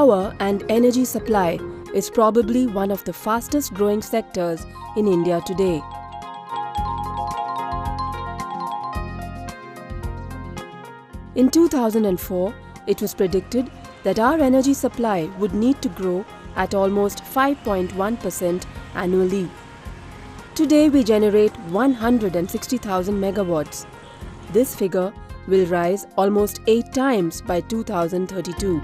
Power and energy supply is probably one of the fastest growing sectors in India today. In 2004, it was predicted that our energy supply would need to grow at almost 5.1% annually. Today we generate 160,000 megawatts. This figure will rise almost 8 times by 2032.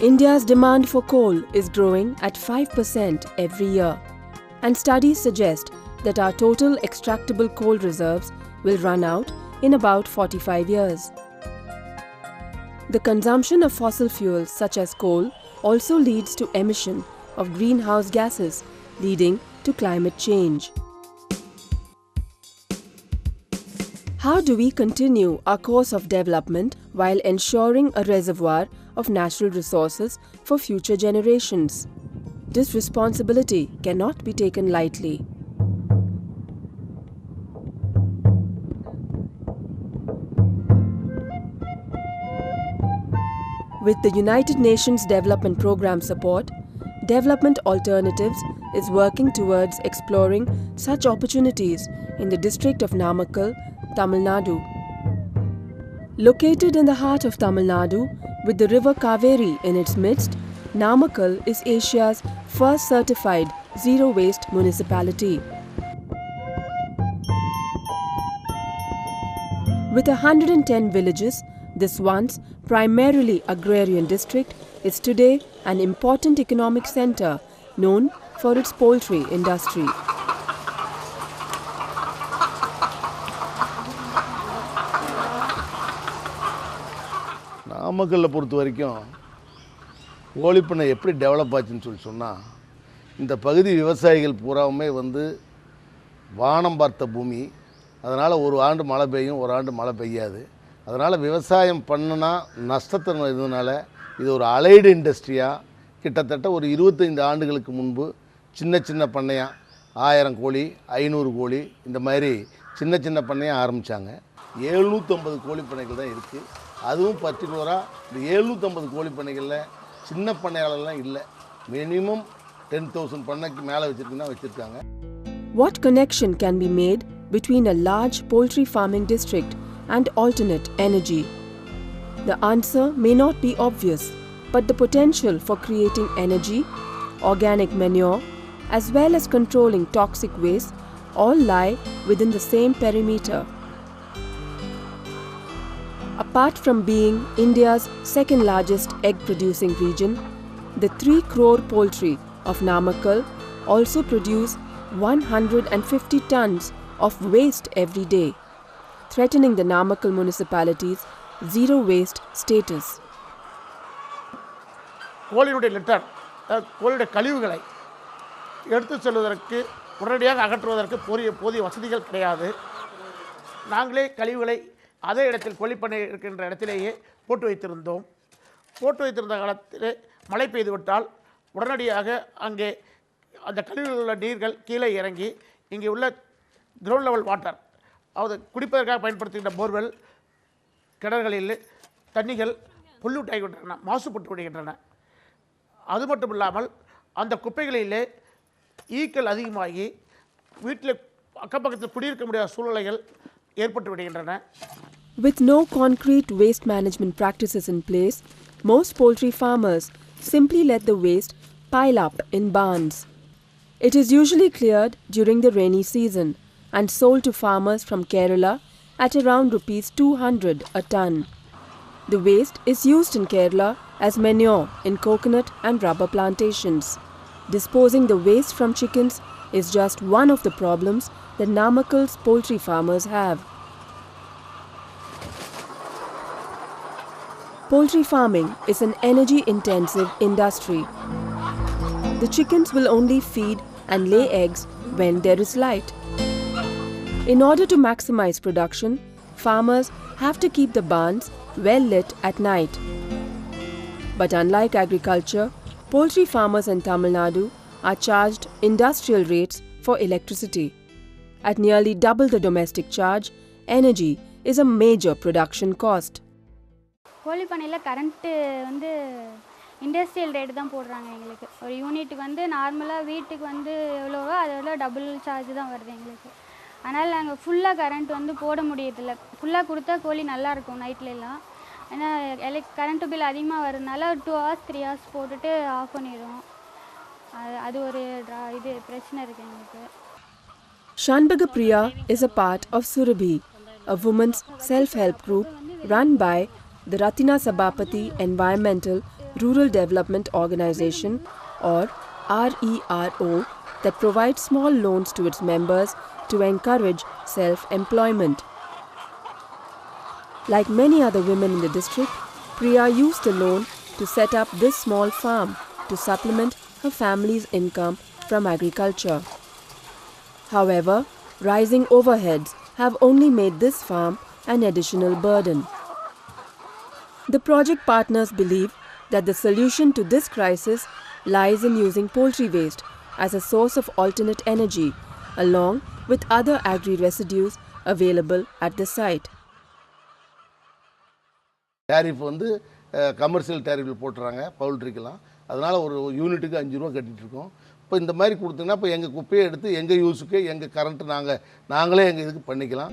India's demand for coal is growing at 5% every year, and studies suggest that our total extractable coal reserves will run out in about 45 years. The consumption of fossil fuels such as coal also leads to emission of greenhouse gases, leading to climate change. How do we continue our course of development while ensuring a reservoir of natural resources for future generations? This responsibility cannot be taken lightly. With the United Nations Development Programme support, Development Alternatives is working towards exploring such opportunities in the district of Namakkal, Tamil Nadu. Located in the heart of Tamil Nadu, with the river Kaveri in its midst, Namakkal is Asia's first certified zero-waste municipality. With 110 villages, this once primarily agrarian district is today an important economic center known for its poultry industry. நாமக்கல்ல பொறுத்த வரைக்கும் கோழிப்பண்ணை எப்படி develop ஆச்சுன்னு சொன்னால் இந்த பகுதி விவசாயிகள் பூராவுமே வானம் பார்த்த பூமி. அதனால் ஒரு ஆண்டு மழை பெய்யும், ஒரு ஆண்டு மழை பெய்யாது. அதனால் விவசாயம் பண்ணுனா நஷ்டத்தை இருந்ததுனால இது ஒரு அலைடு இண்டஸ்ட்ரியாக கிட்டத்தட்ட ஒரு 25 ஆண்டுகளுக்கு முன்பு சின்ன சின்ன பண்ணையாக 1000 கோழி 500 கோழி இந்த மாதிரி சின்ன சின்ன பண்ணையாக ஆரம்பித்தாங்க. 750 கோழி பண்ணைகள் தான் இருக்குது. அதுவும் பர்டிகுலராக இந்த 750 கோழி பண்ணைகளில் சின்ன பண்ணையாளர்லாம் இல்லை. மினிமம் 10,000 பண்ணைக்கு மேலே வச்சுருக்காங்க. What connection can be made between a large poultry farming district and alternate energy? The answer may not be obvious, but the potential for creating energy, organic manure, as well as controlling toxic waste all lie within the same perimeter. Apart from being India's second largest egg producing region, the 3 crore poultry of Namakkal also produce 150 tons of waste every day, threatening the Namakkal municipality's zero waste status. கோழியுடைய litter கோழியுடைய கழிவுகளை எடுத்து செல்வதற்கு உடனடியாக அகற்றுவதற்கு போதிய வசதிகள் கிடையாது. நாங்களே கழிவுகளை அதே இடத்தில் கோழிப்பண்ணை இருக்கின்ற இடத்திலேயே போட்டு வைத்திருந்தோம். போட்டு வைத்திருந்த காலத்திலே மழை பெய்துவிட்டால் உடனடியாக அங்கே அந்த கழிவுகளில் உள்ள நீர்கள் கீழே இறங்கி இங்கே உள்ள கிரவுண்ட் லெவல் வாட்டர், அதாவது குடிப்பதற்காக பயன்படுத்துகின்ற போர்வெல் கிணறுகளில் தண்ணிகள் பொல்யூட் ஆகிவிட்டன, மாசுபட்டு விடுகின்றன. அது மட்டும் இல்லாமல் அந்த குப்பைகளிலே ஈக்கள் அதிகமாகி வீட்டில் அக்கப்பக்கத்தில் குடியிருக்க முடியாத சூழ்நிலைகள் ஏற்பட்டு விடுகின்றன. With no concrete waste management practices in place, most poultry farmers simply let the waste pile up in barns. It is usually cleared during the rainy season and sold to farmers from Kerala at around ₹200 a ton. The waste is used in Kerala as manure in coconut and rubber plantations. Disposing the waste from chickens is just one of the problems that Namakkal's poultry farmers have. Poultry farming is an energy-intensive industry. The chickens will only feed and lay eggs when there is light. In order to maximize production, farmers have to keep the barns well lit at night. But unlike agriculture, poultry farmers in Tamil Nadu are charged industrial rates for electricity. At nearly double the domestic charge, energy is a major production cost. கோழிப்பண்ணையில் current வந்து industrial rate தான் போடுறாங்க எங்களுக்கு. ஒரு யூனிட்டுக்கு வந்து நார்மலாக வீட்டுக்கு வந்து எவ்வளோவோ அதோட டபுள் சார்ஜ் தான் வருது எங்களுக்கு. அதனால் நாங்கள் ஃபுல்லாக கரண்ட் வந்து போட முடியறதில்ல. ஃபுல்லாக கொடுத்தா கோழி நல்லாயிருக்கும் நைட்லலாம். ஏன்னா கரண்ட்டு பில் அதிகமாக வரதுனால 2 hours 3 hours போட்டுட்டு ஆஃப் பண்ணிடுவோம். அது ஒரு இது பிரச்சனை இருக்குது எங்களுக்கு. Shanbaga Priya is a part of Surabhi, a women's self-help group run by the Ratina Sabapati Environmental Rural Development Organization or RERO that provides small loans to its members to encourage self-employment. Like many other women in the district, Priya used the loan to set up this small farm to supplement her family's income from agriculture. However, rising overheads have only made this farm an additional burden. The project partners believe that the solution to this crisis lies in using poultry waste as a source of alternate energy, along with other agri residues available at the site. Tariff வந்து commercial டேரிஃபில் போட்டுறாங்க பவுல்ட்ரிக்கெல்லாம். அதனால் ஒரு யூனிட்டுக்கு 5 ரூபா கட்டிகிட்ருக்கோம். இப்போ இந்த மாதிரி கொடுத்தீங்கன்னா இப்போ எங்கள் குப்பையை எடுத்து எங்கள் யூஸுக்கு எங்கள் கரண்ட்டு நாங்களே எங்கள் இதுக்கு பண்ணிக்கலாம்.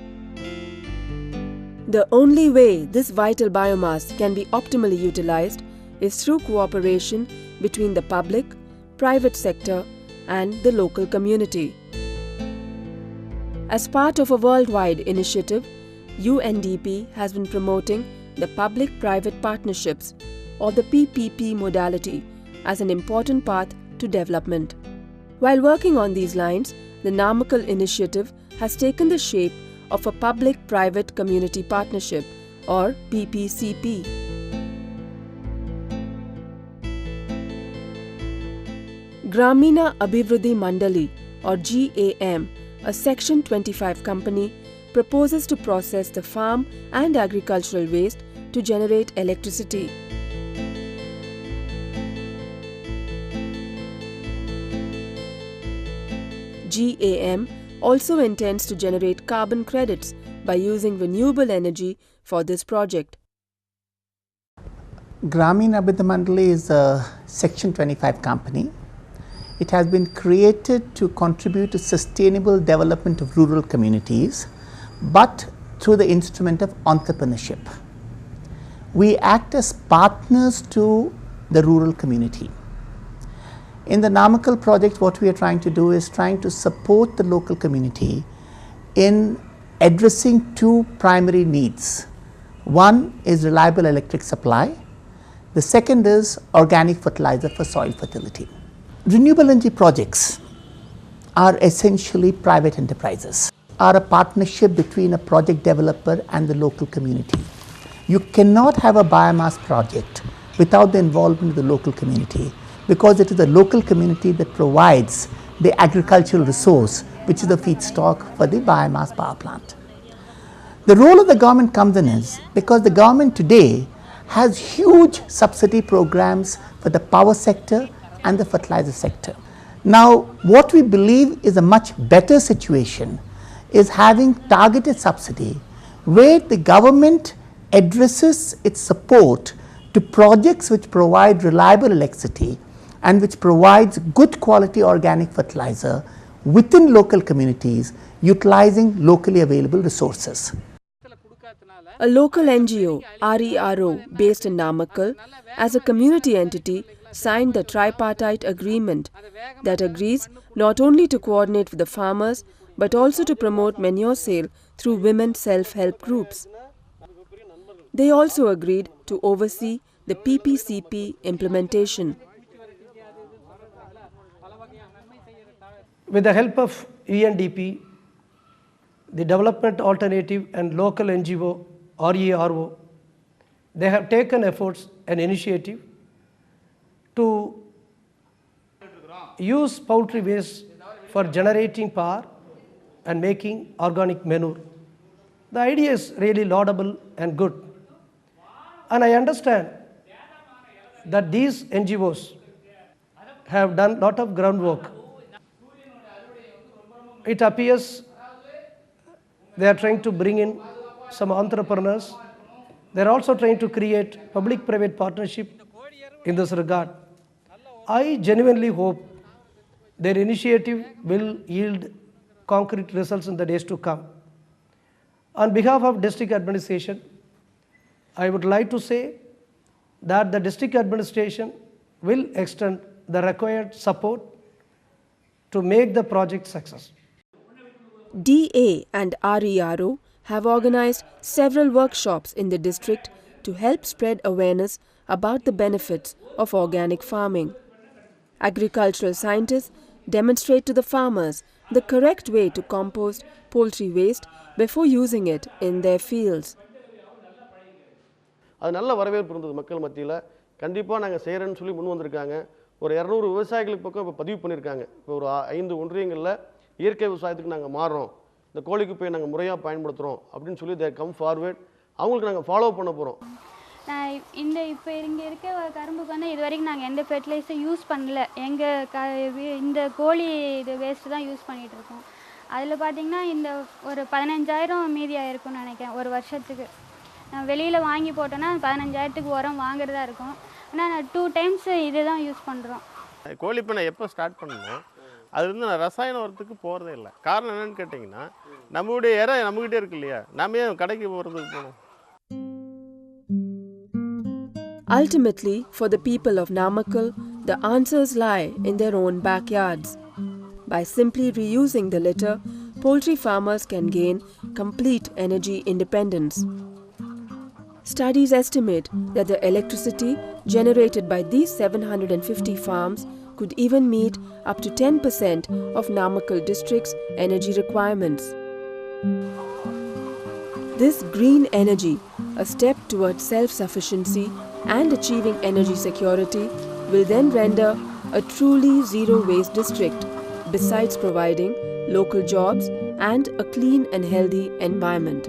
The only way this vital biomass can be optimally utilized is through cooperation between the public, private sector and the local community. As part of a worldwide initiative, UNDP has been promoting the public-private partnerships or the PPP modality as an important path to development. While working on these lines, the Namakkal initiative has taken the shape of a public-private community partnership or PPCP. Gramina Abhivruddhi Mandali or GAM, a Section 25 company, proposes to process the farm and agricultural waste to generate electricity. GAM also intends to generate carbon credits by using renewable energy for this project. Grameen Abhivruddhi Mandali is a Section 25 company. It has been created to contribute to sustainable development of rural communities, but through the instrument of entrepreneurship. We act as partners to the rural community. In the Namakkal project, what we are trying to do is trying to support the local community in addressing 2 primary needs. One is reliable electric supply. The second is organic fertilizer for soil fertility. Renewable energy projects are essentially private enterprises, are a partnership between a project developer and the local community. You cannot have a biomass project without the involvement of the local community, because it is the local community that provides the agricultural resource, which is the feedstock for the biomass power plant. The role of the government comes in is because the government today has huge subsidy programs for the power sector and the fertilizer sector. Now, what we believe is a much better situation is having targeted subsidy where the government addresses its support to projects which provide reliable electricity and which provides good quality organic fertilizer within local communities utilizing locally available resources. A local NGO, RERO, based in Namakkal, as a community entity, signed the tripartite agreement that agrees not only to coordinate with the farmers but also to promote manure sale through women self-help groups. They also agreed to oversee the PPCP implementation. With the help of UNDP, the Development Alternative and Local NGO, RERO, they have taken efforts and initiative to use poultry waste for generating power and making organic manure. The idea is really laudable and good. And I understand that these NGOs have done a lot of groundwork. It appears they are trying to bring in some entrepreneurs They're also trying to create public-private partnership in this regard. I genuinely hope their initiative will yield concrete results in the days to come. On behalf of district administration, I would like to say that the district administration will extend the required support to make the project success. DA and RERO have organized several workshops in the district to help spread awareness about the benefits of organic farming. Agricultural scientists demonstrate to the farmers the correct way to compost poultry waste before using it in their fields. அது நல்ல வரவேற்பு இருந்தது மக்கள் மத்தியில். கண்டிப்பாக நாங்கள் செய்கிறேன்னு சொல்லி முன் வந்திருக்காங்க. ஒரு 200 விவசாயிகளுக்கு பக்கம் இப்போ பதிவு பண்ணியிருக்காங்க. இப்போ ஒரு 5 ஒன்றியங்களில் இயற்கை விவசாயத்துக்கு நாங்கள் மாறுறோம், இந்த கோழிக்குப்பையை நாங்கள் முறையாக பயன்படுத்துகிறோம் அப்படின்னு சொல்லி தே கம் ஃபார்வேர்ட். அவங்களுக்கு நாங்கள் ஃபாலோ பண்ண போகிறோம். இப்போ இங்கே இருக்க கரும்புக்கு வந்து இது வரைக்கும் நாங்கள் எந்த ஃபெர்டிலைசரும் யூஸ் பண்ணல. இந்த கோழி இது வேஸ்ட்டு தான் யூஸ் பண்ணிகிட்ருக்கோம். அதில் பார்த்திங்கன்னா இந்த ஒரு 15,000 மீதியாக இருக்கும்னு நினைக்கிறேன் ஒரு வருஷத்துக்கு. வெளியில் வாங்கி போட்டோன்னா 15,000க்கு உரம் வாங்குறதா இருக்கும். ஆனால் நான் 2 டைம்ஸ் இது தான் யூஸ் பண்ணுறோம். கோழிப்பண்ணை எப்போ ஸ்டார்ட் பண்ணணும், அது வந்து நான் ரசாயன உரத்துக்கு போகிறதே இல்லை. காரணம் என்னென்னு கேட்டிங்கன்னா, நம்மளுடைய இறை நம்மகிட்டே இருக்கு இல்லையா, நம்ம ஏன் கடைக்கு போகிறதுக்கு போகணும்? Ultimately, for the people of Namakkal, the answers lie in their own backyards. By simply reusing the litter, poultry farmers can gain complete energy independence. Studies estimate that the electricity generated by these 750 farms could even meet up to 10% of Namakkal district's energy requirements. This green energy, a step towards self-sufficiency and achieving energy security, will then render a truly zero-waste district, besides providing local jobs and a clean and healthy environment.